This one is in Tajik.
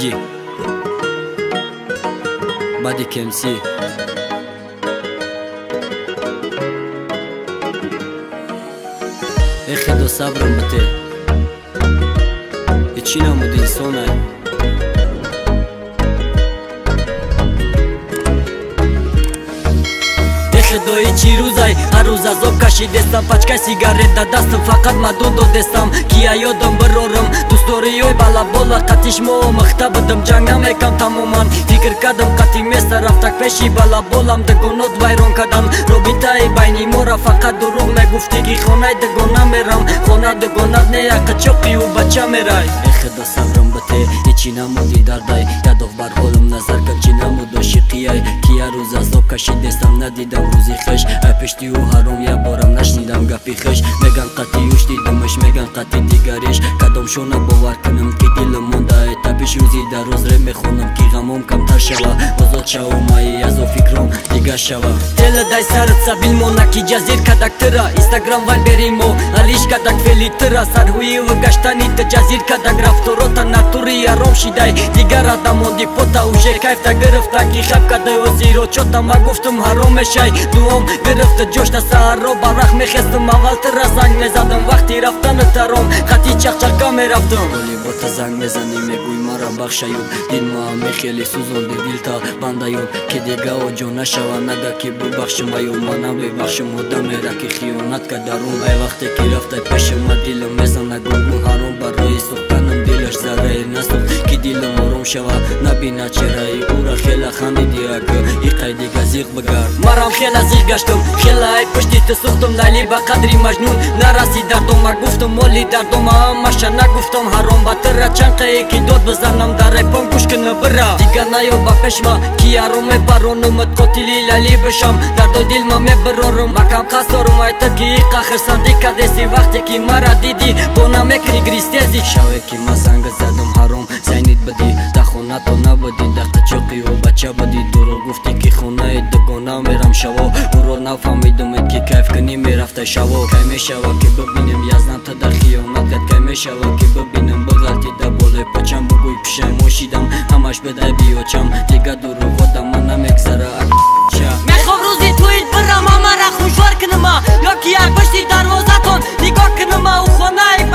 Yeah. Body KMC. Echedo sabrım bate. İçine mu din sonay. Echedo içi ruzay. Haruza zop kashi desam. Paçkay sigareta dastım fakat madondo desam. Kia yodom bırorım. Dustoriyoy bala bola katishmo mıhta bıdım canam ekam tamuman. Fikir kadam kati mesta raftak peşi bala bolam. Dgonot vayron kadam robitay bayni mora fakat durum me gufti ki khonay dgona meram. Khona dgonat neya kachoki u bacha meray. Echedo sabrım bate içine mu didarday. Yadov bar holum nazar kachine mu doshikiyay. Kia ruza zop kashi desam nadidam ruzi khesh. Apeshti u harom ya boram nashnidam gapi khesh. Megan qati ushti damash megan qati digarish. Kadam shona bovar کنم که دلم مونده تا پیش روزی در روز ره میخونم که غمم کمتر شوه بزاد شوم ای از و فکرم دیگه شوه دل دای سرت سبیل مونا کی جزیر کدک ترا اینستاگرام وای بریمو علیش کدک فلی ترا سر هوی و گشتانی تا جزیر کدک رفتارو تا ناتوری آرام شیدای دیگر آدمون دی پوتا اوشه کیف تا گرفتا کی خب کده و زیرو چوتا ما گفتم حرام شای دوم گرفت جوش تا سهر رو برخ میخستم اول ترا زنگ میزدم وقتی رفتن ترام خطی چق چقا میرفتم با تا زنگ میزنی میگوی مرا بخشایو دین ما همه خیلی سوزونده دیل تا بندایو که دیگه و جو نشوه نگه که ببخشم ایو منم ببخشم و دمیره که خیانت کدارم ای وقتی که رفته پیشم دیلم میزنه گونگون حرام برای سختنم دیلش زره نسخت که دیلم آرام شوه نبینه چرا ای او را خیلی خندیدی اگه ای قیدی گزیق بگرد مرام خیلی زیق گشتم خیلی ای پشتی تسوختم لیلی با قدری مجنون نرسی دردم گفتم مولی دردم همشه نگفتم حرام بطره چنقه که داد بزنم در پام گوش کنه برا دیگه نیو با پشما کی آروم بارونم قتلی لالی بشم درد دل ما میبرورم مکم خسارم ایت کی قخر سندی کدسی وقتی که مرا دیدی بونا میکری گریستیزی شوه که ما زنگ زدم حرام زینید بدی در خونه تو نبودی در قچقی و بچه بدی درو گفتی که خونه دگونه میرم شوا برو نفهمیدم که کیف کنی میرفته شوا کی میشوه که ببینم یزدم تا در خیانت کد کی میشوه که ببینم بغلطی در بالا پاچم بگوی پیشم شیدم همش بده بیوچم دیگه درو خودم من نمیگذره میخوام روزی تویت برم همه را خوشوار کنم یا که یک پشتی دروازتون نگاه کنم و خونه